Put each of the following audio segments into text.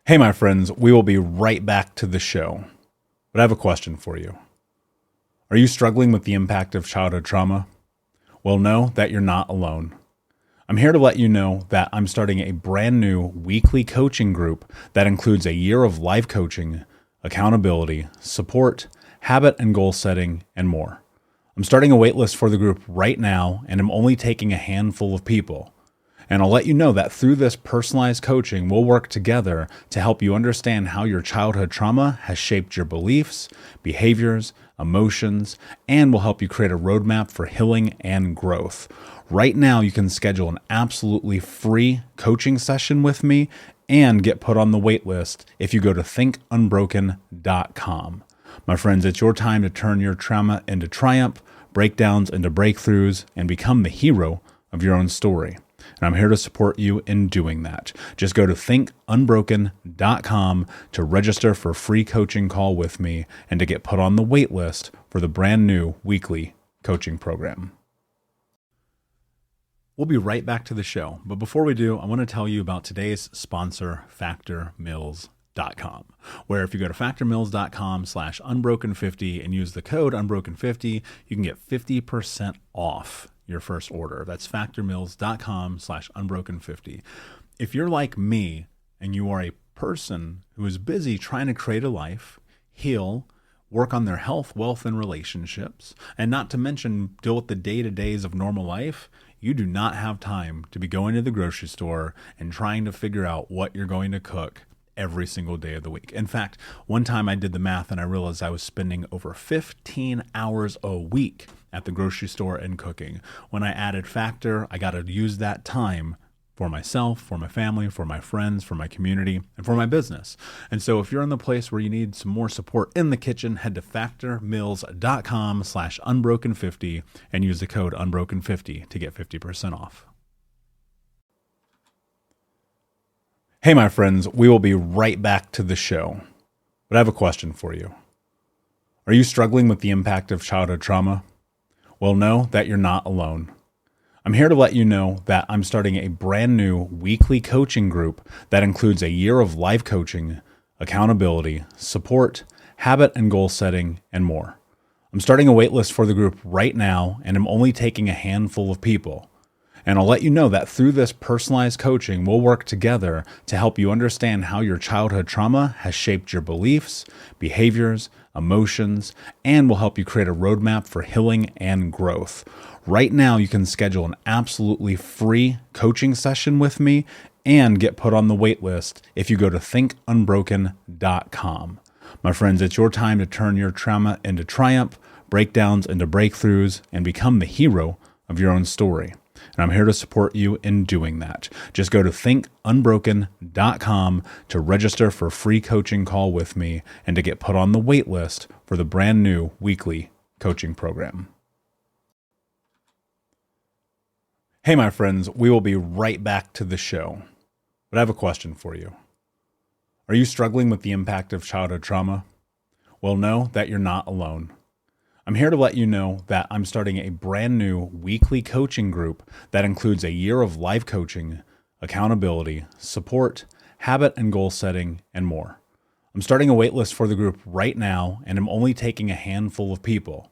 Hey, my friends, we will be right back to the show. But I have a question for you. Are you struggling with the impact of childhood trauma? Well, know that you're not alone. I'm here to let you know that I'm starting a brand new weekly coaching group that includes a year of life coaching, accountability, support, habit and goal setting, and more. I'm starting a waitlist for the group right now, and I'm only taking a handful of people. And I'll let you know that through this personalized coaching, we'll work together to help you understand how your childhood trauma has shaped your beliefs, behaviors, emotions, and will help you create a roadmap for healing and growth. Right now, you can schedule an absolutely free coaching session with me and get put on the wait list if you go to thinkunbroken.com. My friends, it's your time to turn your trauma into triumph, breakdowns into breakthroughs, and become the hero of your own story. And I'm here to support you in doing that. Just go to thinkunbroken.com to register for a free coaching call with me and to get put on the wait list for the brand new weekly coaching program. We'll be right back to the show. But before we do, I want to tell you about today's sponsor, factormeals.com, where if you go to factormeals.com/unbroken50 and use the code unbroken50, you can get 50% off your first order. That's factormeals.com/unbroken50. If you're like me and you are a person who is busy trying to create a life, heal, work on their health, wealth, and relationships, and not to mention deal with the day-to-days of normal life, you do not have time to be going to the grocery store and trying to figure out what you're going to cook every single day of the week. In fact, one time I did the math and I realized I was spending over 15 hours a week at the grocery store and cooking. When I added Factor, I got to use that time for myself, for my family, for my friends, for my community, and for my business. And so if you're in the place where you need some more support in the kitchen, head to factormeals.com/unbroken50 and use the code unbroken50 to get 50% off. Hey, my friends, we will be right back to the show. But I have a question for you. Are you struggling with the impact of childhood trauma? Well, know that you're not alone. I'm here to let you know that I'm starting a brand new weekly coaching group that includes a year of life coaching, accountability, support, habit and goal setting, and more. I'm starting a waitlist for the group right now, and I'm only taking a handful of people. And I'll let you know that through this personalized coaching, we'll work together to help you understand how your childhood trauma has shaped your beliefs, behaviors, emotions, and will help you create a roadmap for healing and growth. Right now, you can schedule an absolutely free coaching session with me and get put on the wait list if you go to thinkunbroken.com. My friends, it's your time to turn your trauma into triumph, breakdowns into breakthroughs, and become the hero of your own story. And I'm here to support you in doing that. Just go to thinkunbroken.com to register for a free coaching call with me and to get put on the wait list for the brand new weekly coaching program. Hey, my friends, we will be right back to the show. But I have a question for you. Are you struggling with the impact of childhood trauma? Well, know that you're not alone. I'm here to let you know that I'm starting a brand new weekly coaching group that includes a year of life coaching, accountability, support, habit and goal setting, and more. I'm starting a waitlist for the group right now, and I'm only taking a handful of people.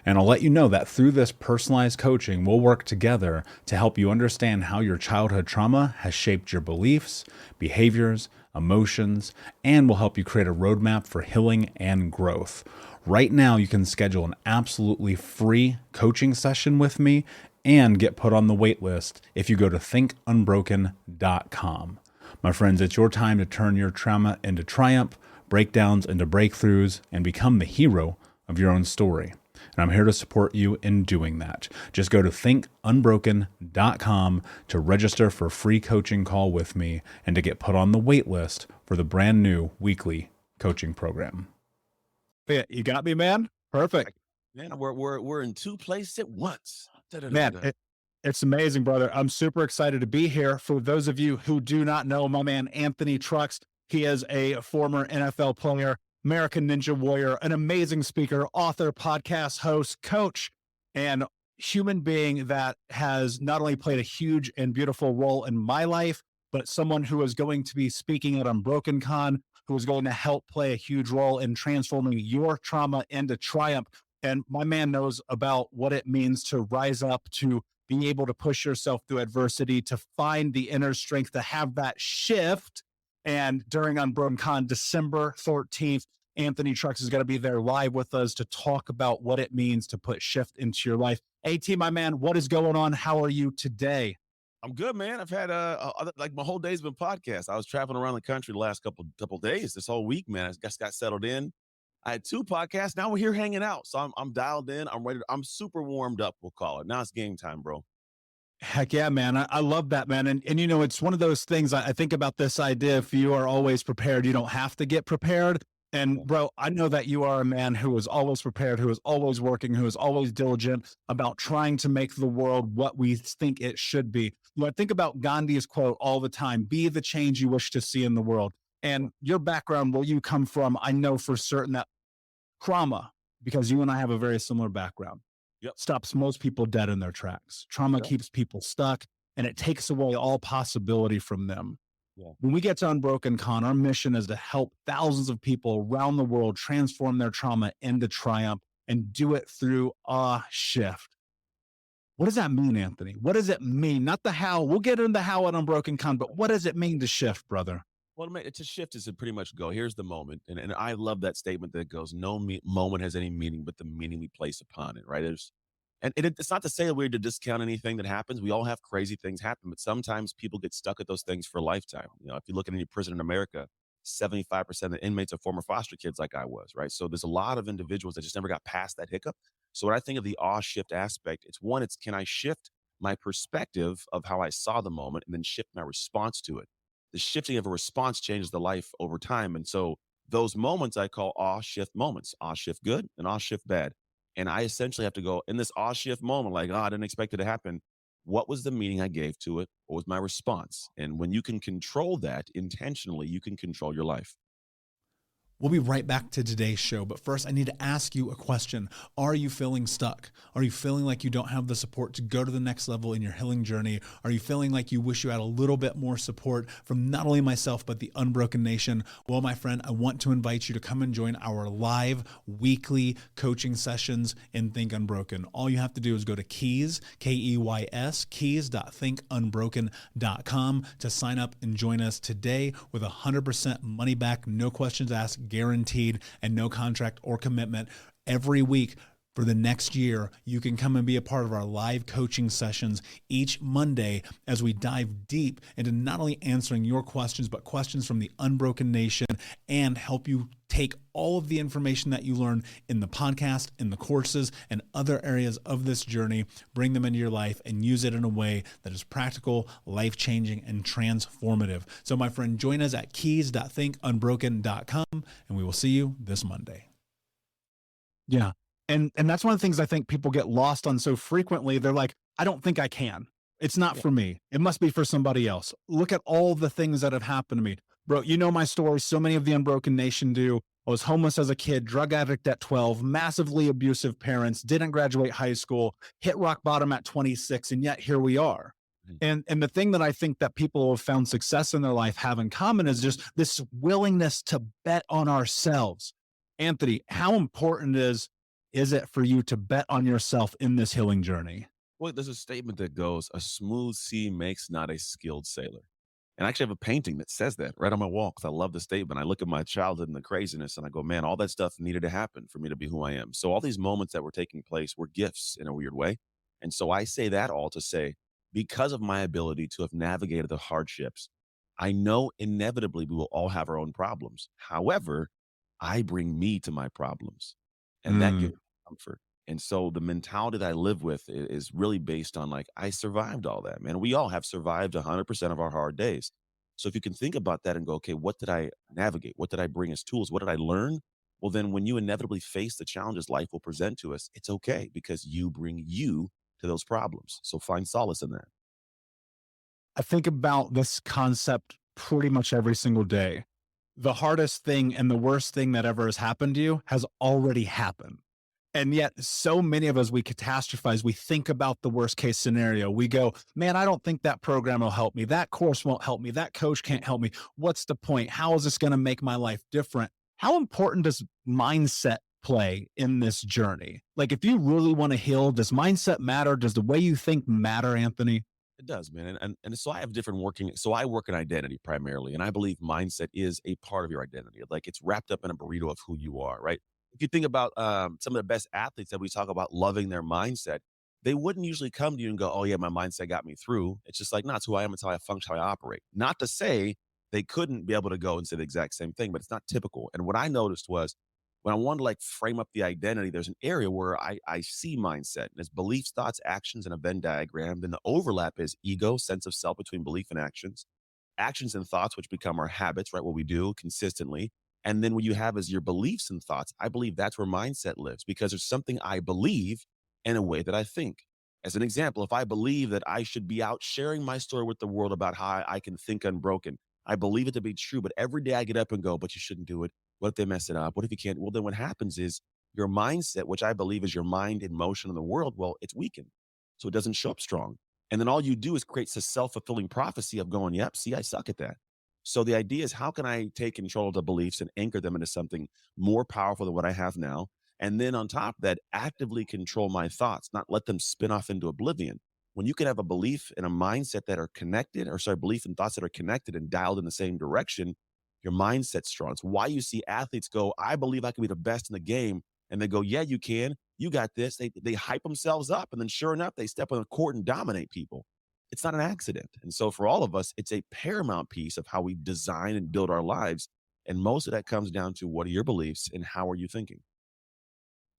And I'll let you know that through this personalized coaching, we'll work together to help you understand how your childhood trauma has shaped your beliefs, behaviors, emotions, and will help you create a roadmap for healing and growth. Right now, you can schedule an absolutely free coaching session with me and get put on the wait list if you go to thinkunbroken.com. My friends, it's your time to turn your trauma into triumph, breakdowns into breakthroughs, and become the hero of your own story. And I'm here to support you in doing that. Just go to thinkunbroken.com to register for a free coaching call with me and to get put on the wait list for the brand new weekly coaching program. Yeah, you got me, man. Perfect. Man, we're in two places at once. Man, it's amazing, brother. I'm super excited to be here. For those of you who do not know my man, Anthony Trucks, he is a former NFL player, American Ninja Warrior, an amazing speaker, author, podcast host, coach, and human being that has not only played a huge and beautiful role in my life, but someone who is going to be speaking at Unbroken Con, who is going to help play a huge role in transforming your trauma into triumph. And my man knows about what it means to rise up, to be able to push yourself through adversity, to find the inner strength, to have that shift. And during Unbroken Con, December 13th, Anthony Trucks is going to be there live with us to talk about what it means to put shift into your life. AT, my man, what is going on? How are you today? I'm good, man. I've had like my whole day's been podcast. I was traveling around the country the last couple days. This whole week, man, I just got settled in. I had 2 podcasts. Now we're here hanging out, so I'm dialed in. I'm ready. I'm super warmed up. We'll call it. Now it's game time, bro. Heck yeah, man. I love that, man. And you know, it's one of those things I think about this idea. If you are always prepared, you don't have to get prepared. And bro, I know that you are a man who is always prepared, who is always working, who is always diligent about trying to make the world what we think it should be. You know, I think about Gandhi's quote all the time, be the change you wish to see in the world. And your background, where you come from, I know for certain that trauma, because you and I have a very similar background, stops most people dead in their tracks. Trauma keeps people stuck, and it takes away all possibility from them. When we get to Unbroken Con, our mission is to help thousands of people around the world transform their trauma into triumph and do it through a shift. What does that mean, Anthony? What does it mean? Not the how. We'll get into how at Unbroken Con, but what does it mean to shift, brother? Well, to shift is to pretty much go, here's the moment. And I love that statement that goes, no moment has any meaning but the meaning we place upon it, right? It's not to say that we're to discount anything that happens. We all have crazy things happen, but sometimes people get stuck at those things for a lifetime. You know, if you look at any prison in America, 75% of the inmates are former foster kids like I was, right? So there's a lot of individuals that just never got past that hiccup. So when I think of the awe shift aspect, it's can I shift my perspective of how I saw the moment and then shift my response to it? The shifting of a response changes the life over time. And so those moments I call awe shift moments, awe shift good and awe shift bad. And I essentially have to go in this awe shift moment, like, I didn't expect it to happen. What was the meaning I gave to it? What was my response? And when you can control that intentionally, you can control your life. We'll be right back to today's show, but first I need to ask you a question. Are you feeling stuck? Are you feeling like you don't have the support to go to the next level in your healing journey? Are you feeling like you wish you had a little bit more support from not only myself, but the Unbroken Nation? Well, my friend, I want to invite you to come and join our live weekly coaching sessions in Think Unbroken. All you have to do is go to Keys, Keys, keys.thinkunbroken.com to sign up and join us today with 100% money back, no questions asked, guaranteed, and no contract or commitment. Every week for the next year, you can come and be a part of our live coaching sessions each Monday as we dive deep into not only answering your questions, but questions from the Unbroken Nation, and help you take all of the information that you learn in the podcast, in the courses, and other areas of this journey, bring them into your life and use it in a way that is practical, life-changing, and transformative. So my friend, join us at keys.thinkunbroken.com, and we will see you this Monday. Yeah. And that's one of the things I think people get lost on so frequently. They're like, I don't think I can. It's not for me. It must be for somebody else. Look at all the things that have happened to me. Bro, you know my story. So many of the Unbroken Nation do. I was homeless as a kid, drug addict at 12, massively abusive parents, didn't graduate high school, hit rock bottom at 26, and yet here we are. And the thing that I think that people who have found success in their life have in common is just this willingness to bet on ourselves. Anthony, how important is it for you to bet on yourself in this healing journey? Well, there's a statement that goes, a smooth sea makes not a skilled sailor. And I actually have a painting that says that right on my wall, because I love the statement. I look at my childhood and the craziness and I go, man, all that stuff needed to happen for me to be who I am. So all these moments that were taking place were gifts in a weird way. And so I say that all to say, because of my ability to have navigated the hardships, I know inevitably we will all have our own problems. However, I bring me to my problems, and that gives me comfort. And so the mentality that I live with is really based on, like, I survived all that, man. We all have survived 100% of our hard days. So if you can think about that and go, okay, what did I navigate? What did I bring as tools? What did I learn? Well, then when you inevitably face the challenges life will present to us, it's okay, because you bring you to those problems. So find solace in that. I think about this concept pretty much every single day. The hardest thing and the worst thing that ever has happened to you has already happened. And yet, so many of us, we catastrophize. We think about the worst case scenario. We go, man, I don't think that program will help me. That course won't help me. That coach can't help me. What's the point? How is this going to make my life different? How important does mindset play in this journey? Like, if you really want to heal, does mindset matter? Does the way you think matter, Anthony? It does, man. And so I have different so I work in identity primarily. And I believe mindset is a part of your identity. Like it's wrapped up in a burrito of who you are, right? If you think about some of the best athletes that we talk about loving their mindset, they wouldn't usually come to you and go, oh, yeah, my mindset got me through. It's just like, no, it's who I am. It's how I function, how I operate. Not to say they couldn't be able to go and say the exact same thing, but it's not typical. And what I noticed was when I wanted to like frame up the identity, there's an area where I see mindset and it's beliefs, thoughts, actions, and a Venn diagram. Then the overlap is ego, sense of self between belief and actions and thoughts, which become our habits, right? What we do consistently. And then what you have is your beliefs and thoughts. I believe that's where mindset lives because there's something I believe in a way that I think. As an example, if I believe that I should be out sharing my story with the world about how I can think unbroken, I believe it to be true. But every day I get up and go, but you shouldn't do it. What if they mess it up? What if you can't? Well, then what happens is your mindset, which I believe is your mind in motion in the world, well, it's weakened. So it doesn't show up strong. And then all you do is create a self-fulfilling prophecy of going, yep, see, I suck at that. So the idea is how can I take control of the beliefs and anchor them into something more powerful than what I have now? And then on top of that, actively control my thoughts, not let them spin off into oblivion. When you can have a belief and a mindset that are connected, or sorry, belief and thoughts that are connected and dialed in the same direction, your mindset's strong. It's why you see athletes go, I believe I can be the best in the game. And they go, yeah, you can. You got this. They hype themselves up. And then sure enough, they step on the court and dominate people. It's not an accident. And so for all of us, it's a paramount piece of how we design and build our lives. And most of that comes down to what are your beliefs and how are you thinking?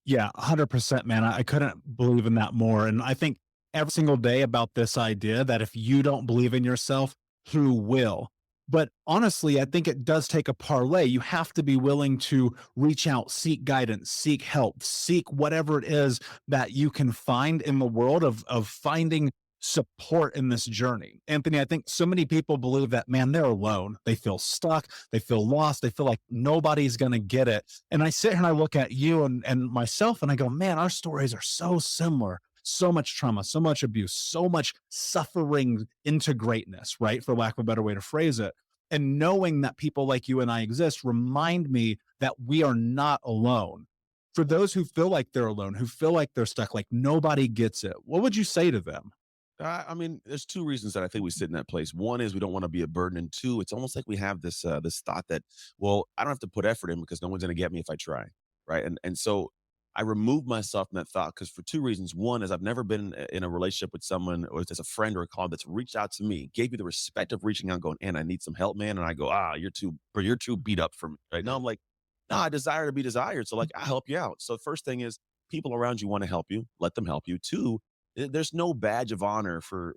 Yeah, 100%, man. I couldn't believe in that more. And I think every single day about this idea that if you don't believe in yourself, who will? But honestly, I think it does take a parlay. You have to be willing to reach out, seek guidance, seek help, seek whatever it is that you can find in the world of finding support in this journey. Anthony, I think so many people believe that, man, they're alone. They feel stuck. They feel lost. They feel like nobody's going to get it. And I sit here and I look at you and myself and I go, man, our stories are so similar. So much trauma, so much abuse, so much suffering into greatness, right? For lack of a better way to phrase it. And knowing that people like you and I exist remind me that we are not alone. For those who feel like they're alone, who feel like they're stuck, like nobody gets it, what would you say to them? I mean, there's two reasons that I think we sit in that place. One is we don't want to be a burden, and two, it's almost like we have this thought that, well, I don't have to put effort in because no one's going to get me if I try, right? And so I remove myself from that thought because for two reasons. One is I've never been in a relationship with someone or as a friend or a colleague that's reached out to me, gave me the respect of reaching out, going, "And I need some help, man." And I go, you're too beat up for me, right? No, I'm like, no, I desire to be desired, so like I help you out. So first thing is people around you want to help you, let them help you. Two, there's no badge of honor for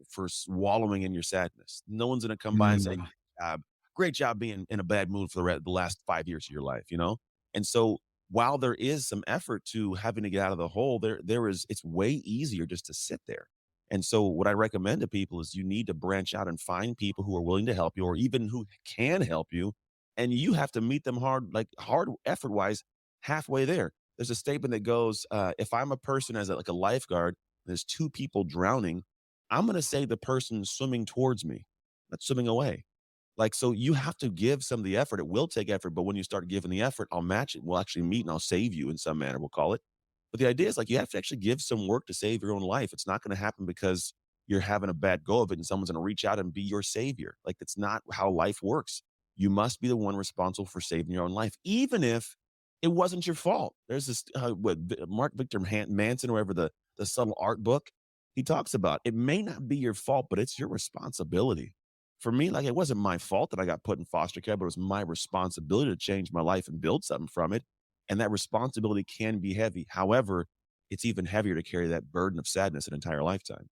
wallowing in your sadness. No one's going to come by and say, Mm. great job being in a bad mood for the last 5 years of your life, you know? And so while there is some effort to having to get out of the hole, it's way easier just to sit there. And so what I recommend to people is you need to branch out and find people who are willing to help you or even who can help you. And you have to meet them hard effort wise, halfway there. There's a statement that goes, if I'm a person as like a lifeguard, there's two people drowning, I'm going to say the person swimming towards me, not swimming away. Like, so you have to give some of the effort. It will take effort, but when you start giving the effort, I'll match it. We'll actually meet and I'll save you in some manner, we'll call it. But the idea is like, you have to actually give some work to save your own life. It's not going to happen because you're having a bad go of it and someone's going to reach out and be your savior. Like, that's not how life works. You must be the one responsible for saving your own life, even if it wasn't your fault. There's this, Mark Victor Manson, or whatever, the subtle art book, he talks about it may not be your fault, but it's your responsibility. For me, like, it wasn't my fault that I got put in foster care, but it was my responsibility to change my life and build something from it. And that responsibility can be heavy. However, it's even heavier to carry that burden of sadness an entire lifetime.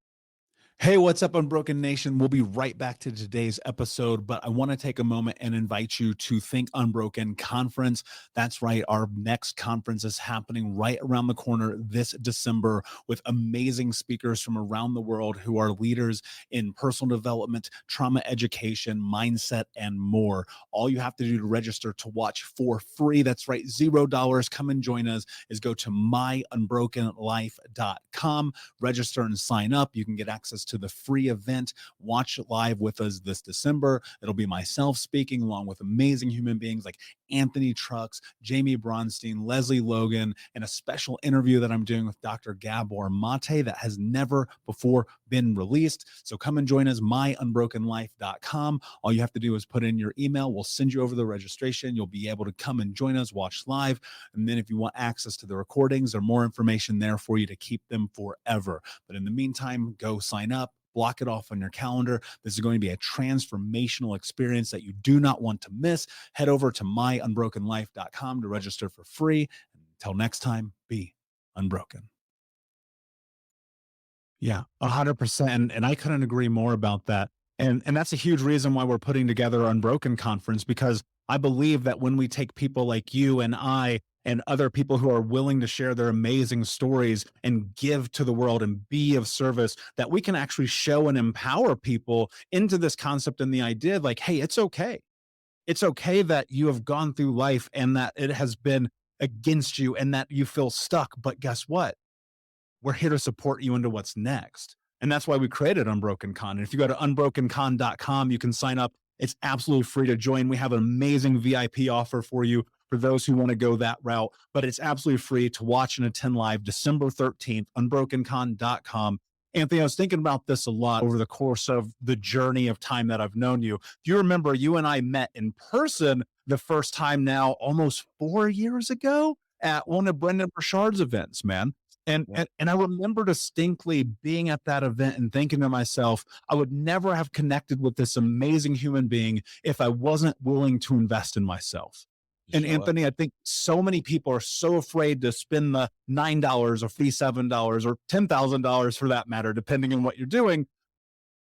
Hey, what's up, Unbroken Nation? We'll be right back to today's episode, but I want to take a moment and invite you to Think Unbroken Conference. That's right. Our next conference is happening right around the corner this December with amazing speakers from around the world who are leaders in personal development, trauma education, mindset, and more. All you have to do to register to watch for free, that's right, $0. Come and join us, is go to myunbrokenlife.com, register and sign up. You can get access to the free event. Watch live with us this December. It'll be myself speaking along with amazing human beings like Anthony Trucks, Jamie Bronstein, Leslie Logan, and a special interview that I'm doing with Dr. Gabor Mate that has never before been released. So come and join us, myunbrokenlife.com. All you have to do is put in your email. We'll send you over the registration. You'll be able to come and join us, watch live. And then if you want access to the recordings or more information there for you to keep them forever. But in the meantime, go sign up. Block it off on your calendar. This is going to be a transformational experience that you do not want to miss. Head over to myunbrokenlife.com to register for free. Until next time, be unbroken. Yeah, 100%. And I couldn't agree more about that. And that's a huge reason why we're putting together Unbroken Conference, because I believe that when we take people like you and I and other people who are willing to share their amazing stories and give to the world and be of service, that we can actually show and empower people into this concept and the idea of like, hey, it's okay. It's okay that you have gone through life and that it has been against you and that you feel stuck. But guess what? We're here to support you into what's next. And that's why we created Unbroken Con. And if you go to unbrokencon.com, you can sign up. It's absolutely free to join. We have an amazing VIP offer for you for those who want to go that route, but it's absolutely free to watch and attend live December 13th, unbrokencon.com. Anthony, I was thinking about this a lot over the course of the journey of time that I've known you. Do you remember you and I met in person the first time now almost 4 years ago at one of Brendan Burchard's events, man? And I remember distinctly being at that event and thinking to myself, I would never have connected with this amazing human being if I wasn't willing to invest in myself. And Anthony, I think so many people are so afraid to spend the $9 or $7 or $10,000 for that matter, depending on what you're doing.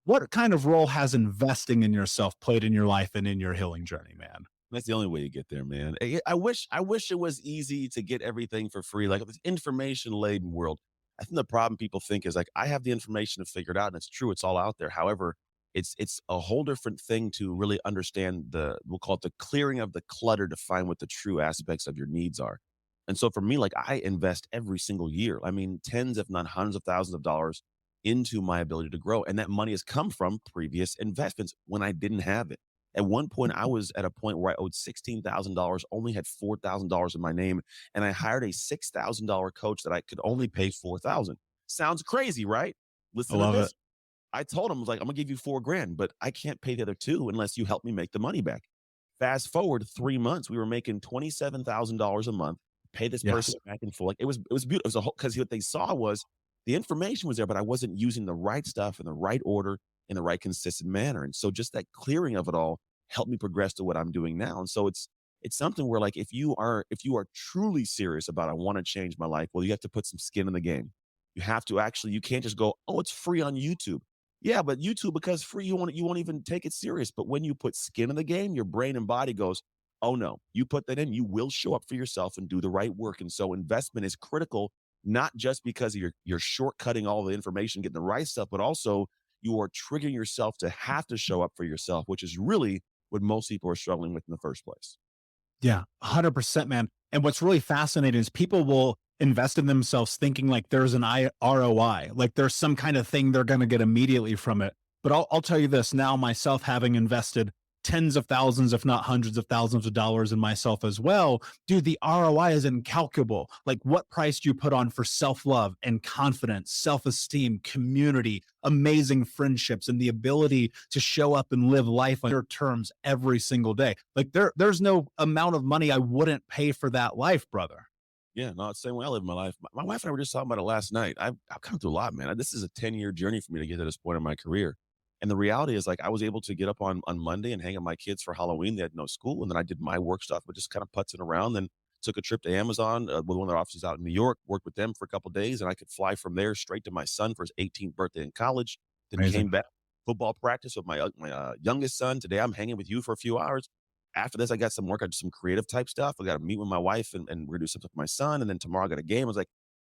What kind of role has investing in yourself played in your life and in your healing journey, man? That's the only way to get there, man. I wish it was easy to get everything for free. Like this information laden world. I think the problem people think is like, I have the information to figure it out, and it's true, it's all out there. However, it's a whole different thing to really understand we'll call it the clearing of the clutter to find what the true aspects of your needs are. And so for me, like I invest every single year. I mean, tens, if not hundreds of thousands of dollars into my ability to grow. And that money has come from previous investments when I didn't have it. At one point, I was at a point where I owed $16,000, only had $4,000 in my name, and I hired a $6,000 coach that I could only pay $4,000. Sounds crazy, right? I Listen to love this. it. I told him, I was like, I'm gonna give you $4,000, but I can't pay the other two unless you help me make the money back. Fast forward 3 months, we were making $27,000 a month. Pay this Yes. person back in full. Like it was beautiful. It was a whole because what they saw was the information was there, but I wasn't using the right stuff in the right order in the right consistent manner. And so just that clearing of it all helped me progress to what I'm doing now. And so it's something where like if you are truly serious about I want to change my life, well, you have to put some skin in the game. You have to actually, you can't just go, oh, it's free on YouTube. Yeah, but YouTube, because free, you won't even take it serious. But when you put skin in the game, your brain and body goes, oh no, you put that in, you will show up for yourself and do the right work. And so investment is critical, not just because you're shortcutting all the information, getting the right stuff, but also you are triggering yourself to have to show up for yourself, which is really what most people are struggling with in the first place. Yeah, 100%, man. And what's really fascinating is people will invest in themselves thinking like there's an ROI, like there's some kind of thing they're going to get immediately from it. But I'll tell you this now, myself having invested tens of thousands, if not hundreds of thousands of dollars in myself as well, dude, the ROI is incalculable. Like what price do you put on for self-love and confidence, self-esteem, community, amazing friendships, and the ability to show up and live life on your terms every single day. Like there's no amount of money I wouldn't pay for that life, brother. Yeah, no, it's the same way I live my life. My wife and I were just talking about it last night. I've come through a lot, man. This is a 10-year journey for me to get to this point in my career. And the reality is, like, I was able to get up on Monday and hang out with my kids for Halloween. They had no school. And then I did my work stuff, but just kind of putzing around. Then took a trip to Amazon with one of their offices out in New York, worked with them for a couple of days. And I could fly from there straight to my son for his 18th birthday in college. then Amazing. came back football practice with my youngest son. Today I'm hanging with you for a few hours. After this, I got some work. I did some creative type stuff. I got to meet with my wife and we're going to do something with my son. And then tomorrow I got a game. I was like,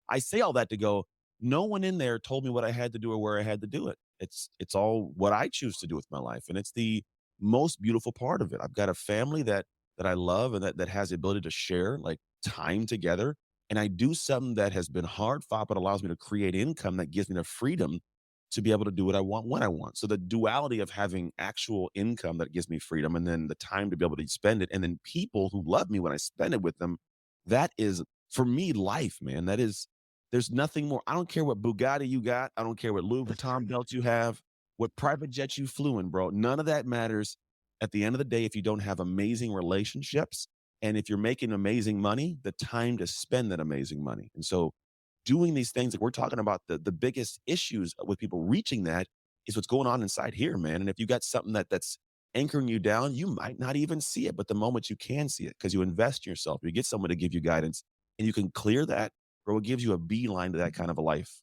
I say all that to go, no one in there told me what I had to do or where I had to do it. It's all what I choose to do with my life. And it's the most beautiful part of it. I've got a family that I love and that has the ability to share like time together. And I do something that has been hard fought, but allows me to create income that gives me the freedom to be able to do what I want when I want. So the duality of having actual income that gives me freedom and then the time to be able to spend it, and then people who love me when I spend it with them, that is for me life, man. There's nothing more. I don't care what Bugatti you got. I don't care what Louis Vuitton belt you have, what private jet you flew in, bro. None of that matters at the end of the day if you don't have amazing relationships. And if you're making amazing money, the time to spend that amazing money. And so doing these things that we're talking about, the biggest issues with people reaching that is what's going on inside here, man. And if you got something that's anchoring you down, you might not even see it. But the moment you can see it, because you invest in yourself, you get someone to give you guidance and you can clear that, bro, it gives you a beeline to that kind of a life.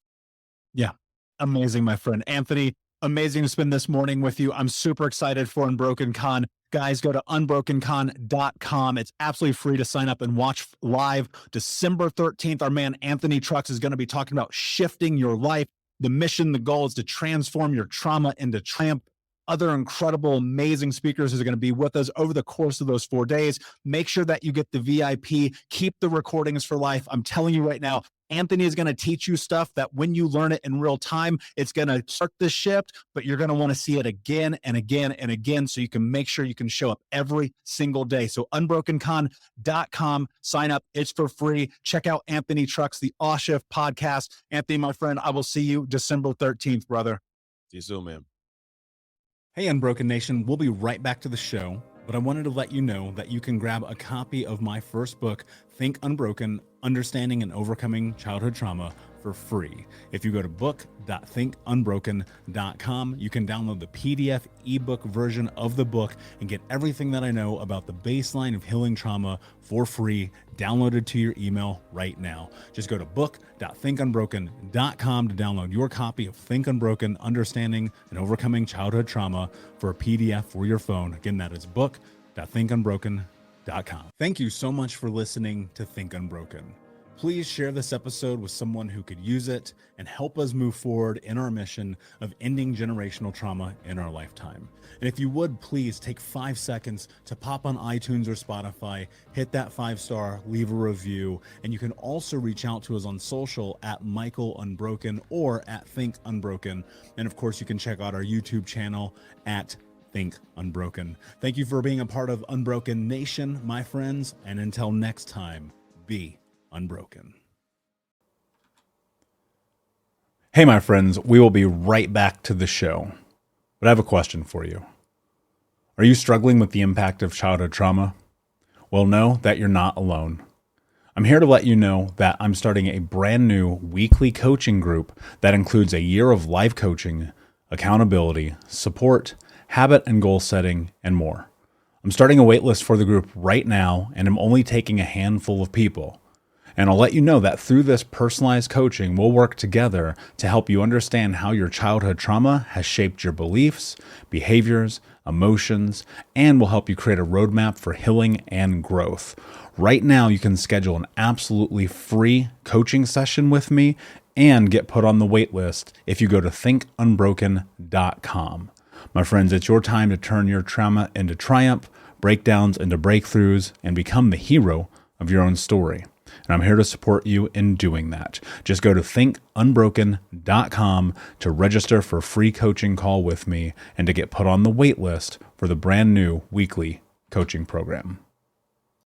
Yeah. Amazing, my friend. Anthony, amazing to spend this morning with you. I'm super excited for Unbroken Con. Guys, go to unbrokencon.com. It's absolutely free to sign up and watch live. December 13th, our man Anthony Trucks is going to be talking about shifting your life. The mission, the goal is to transform your trauma into triumph. Other incredible, amazing speakers are going to be with us over the course of those 4 days. Make sure that you get the VIP. Keep the recordings for life. I'm telling you right now, Anthony is going to teach you stuff that when you learn it in real time, it's going to start the shift, but you're going to want to see it again and again and again so you can make sure you can show up every single day. So unbrokencon.com, sign up. It's for free. Check out Anthony Trucks, the Awe Shift podcast. Anthony, my friend, I will see you December 13th, brother. See you soon, man. Hey, Unbroken Nation, we'll be right back to the show, but I wanted to let you know that you can grab a copy of my first book, Think Unbroken, Understanding and Overcoming Childhood Trauma, for free. If you go to book.thinkunbroken.com, you can download the PDF ebook version of the book and get everything that I know about the baseline of healing trauma for free, downloaded to your email right now. Just go to book.thinkunbroken.com to download your copy of Think Unbroken, Understanding and Overcoming Childhood Trauma for a PDF for your phone. Again, that is book.thinkunbroken.com. Thank you so much for listening to Think Unbroken. Please share this episode with someone who could use it and help us move forward in our mission of ending generational trauma in our lifetime. And if you would, please take 5 seconds to pop on iTunes or Spotify, hit that 5-star, leave a review, and you can also reach out to us on social at Michael Unbroken or at Think Unbroken. And of course, you can check out our YouTube channel at Think Unbroken. Thank you for being a part of Unbroken Nation, my friends, and until next time, be unbroken. Hey, my friends, we will be right back to the show, but I have a question for you. Are you struggling with the impact of childhood trauma? Well, know that you're not alone. I'm here to let you know that I'm starting a brand new weekly coaching group that includes a year of live coaching, accountability, support, habit and goal setting, and more. I'm starting a waitlist for the group right now, and I'm only taking a handful of people. And I'll let you know that through this personalized coaching, we'll work together to help you understand how your childhood trauma has shaped your beliefs, behaviors, emotions, and will help you create a roadmap for healing and growth. Right now, you can schedule an absolutely free coaching session with me and get put on the wait list if you go to thinkunbroken.com. My friends, it's your time to turn your trauma into triumph, breakdowns into breakthroughs, and become the hero of your own story. And I'm here to support you in doing that. Just go to thinkunbroken.com to register for a free coaching call with me and to get put on the wait list for the brand new weekly coaching program.